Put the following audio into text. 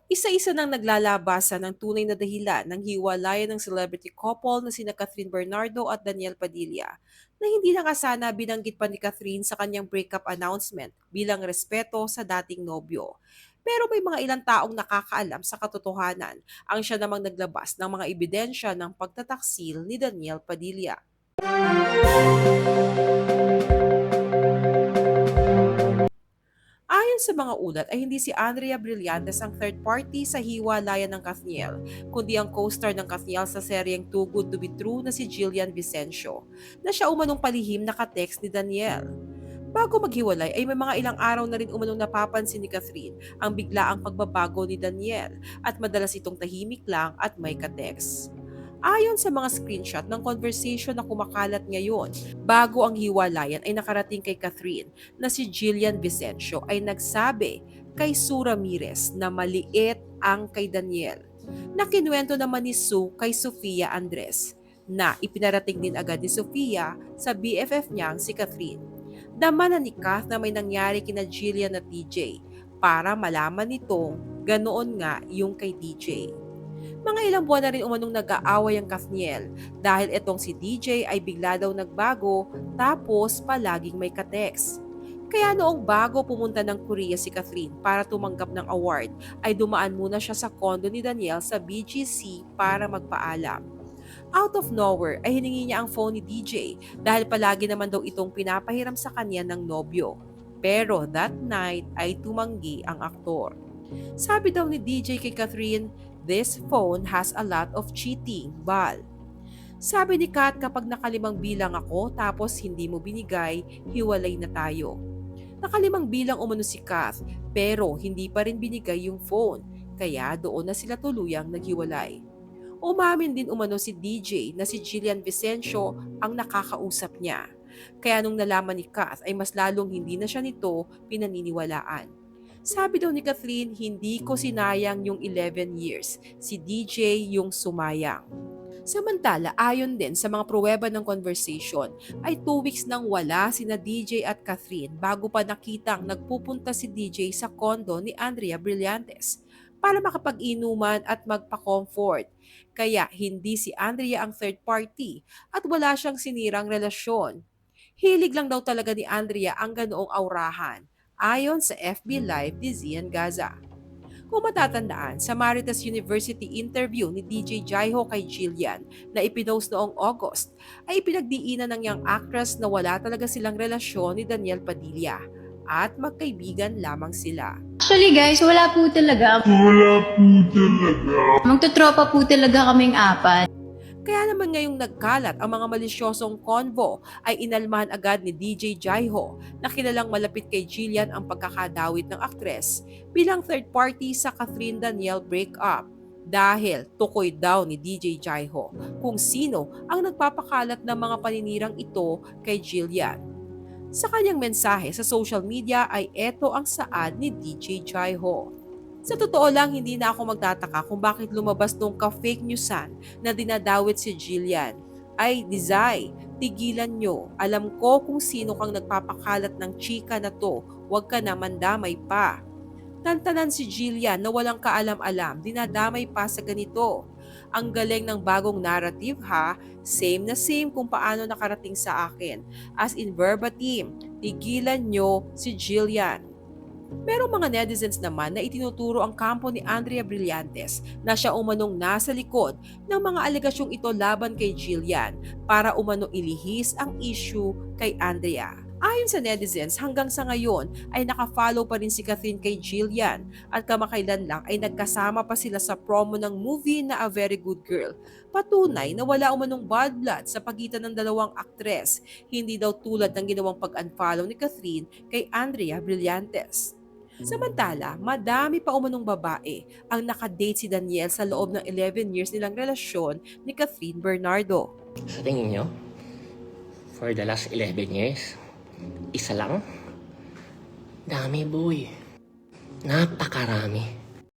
Isa-isa nang naglalabasan ng tunay na dahilan ng hiwalayan ng celebrity couple na sina Catherine Bernardo at Daniel Padilla, na hindi nakasana binanggit pa ni Catherine sa kanyang breakup announcement bilang respeto sa dating nobyo. Pero may mga ilang taong nakakaalam sa katotohanan ang siya namang naglabas ng mga ebidensya ng pagtataksil ni Daniel Padilla. Ayon sa mga ulat ay hindi si Andrea Brillantes ang third party sa hiwalayan ng Kathniel, kundi ang co-star ng Kathniel sa seryeng Too Good to be True na si Jillian Vicencio, na siya umanong palihim na ka-text ni Daniel. Bago maghiwalay ay may mga ilang araw na rin umanong napapansin ni Catherine ang biglaang pagbabago ni Daniel at madalas itong tahimik lang at may ka-text. Ayon sa mga screenshot ng conversation na kumakalat ngayon, bago ang hiwalayan ay nakarating kay Catherine na si Jillian Vicencio ay nagsabi kay Sue Ramirez na maliit ang kay Daniel. Nakinuwento naman ni Sue kay Sofia Andres na ipinarating din agad ni Sofia sa BFF niyang si Catherine. Dama na ni Kath na may nangyari kina Jillian at DJ para malaman nitong ganoon nga yung kay DJ. Mga ilang buwan na rin umanong nag-aaway ang Kathniel dahil itong si DJ ay bigla daw nagbago tapos palaging may kateks. Kaya noong bago pumunta ng Korea si Catherine para tumanggap ng award, ay dumaan muna siya sa kondo ni Daniel sa BGC para magpaalam. Out of nowhere ay hiningi niya ang phone ni DJ dahil palagi naman daw itong pinapahiram sa kanya ng nobyo. Pero that night ay tumanggi ang aktor. Sabi daw ni DJ kay Catherine, "This phone has a lot of cheating, Bal." Sabi ni Kat, "Kapag nakalimang bilang ako tapos hindi mo binigay, hiwalay na tayo." Nakalimang bilang umano si Kath pero hindi pa rin binigay yung phone, kaya doon na sila tuluyang naghiwalay. Umamin din umano si DJ na si Jillian Vicencio ang nakakausap niya. Kaya nung nalaman ni Kath ay mas lalong hindi na siya nito pinaniniwalaan. Sabi daw ni Catherine, "Hindi ko sinayang yung 11 years. Si DJ yung sumayang." Samantala, ayon din sa mga pruweba ng conversation, ay 2 weeks nang wala sina DJ at Catherine bago pa nakitang nagpupunta si DJ sa kondo ni Andrea Brillantes para makapag-inuman at magpa-comfort. Kaya hindi si Andrea ang third party at wala siyang sinirang relasyon. Hilig lang daw talaga ni Andrea ang ganoong aurahan, ayon sa FB Live ni Zian Gaza. Kung matatandaan, sa Maritas University interview ni DJ Jaiho kay Jillian na ipinost noong August, ay pinagdiinan ng young actress na wala talaga silang relasyon ni Daniel Padilla at magkaibigan lamang sila. Actually guys, wala po talaga. Magtotropa po talaga kaming apat. Kaya naman ngayong nagkalat ang mga malisyosong convo ay inalmahan agad ni DJ Jaiho na kilalang malapit kay Jillian ang pagkakadawit ng aktres bilang third party sa Catherine Daniel breakup. Dahil tukoy daw ni DJ Jaiho kung sino ang nagpapakalat ng mga paninirang ito kay Jillian. Sa kanyang mensahe sa social media ay eto ang saad ni DJ Jaiho. "Sa totoo lang, hindi na ako magtataka kung bakit lumabas nung ka-fake newsan na dinadawit si Jillian. Ay, Dizay, tigilan nyo. Alam ko kung sino kang nagpapakalat ng chika na to. Huwag ka na mandamay pa." Tantanan si Jillian na walang kaalam-alam, dinadamay pa sa ganito. "Ang galing ng bagong narrative ha, same na same kung paano nakarating sa akin. As in verbatim, tigilan nyo si Jillian." Merong mga netizens naman na itinuturo ang kampo ni Andrea Brillantes na siya umanong nasa likod ng mga alegasyong ito laban kay Jillian para umano ilihis ang issue kay Andrea. Ayon sa netizens, hanggang sa ngayon ay nakafollow pa rin si Catherine kay Jillian at kamakailan lang ay nagkasama pa sila sa promo ng movie na A Very Good Girl. Patunay na wala umanong bad blood sa pagitan ng dalawang aktres, hindi daw tulad ng ginawang pag-unfollow ni Catherine kay Andrea Brillantes. Samantala, madami pa umanong babae ang nakadate si Daniel sa loob ng 11 years nilang relasyon ni Catherine Bernardo. Sa tingin nyo, for the last 11 years, isa lang? Dami boy. Napakarami.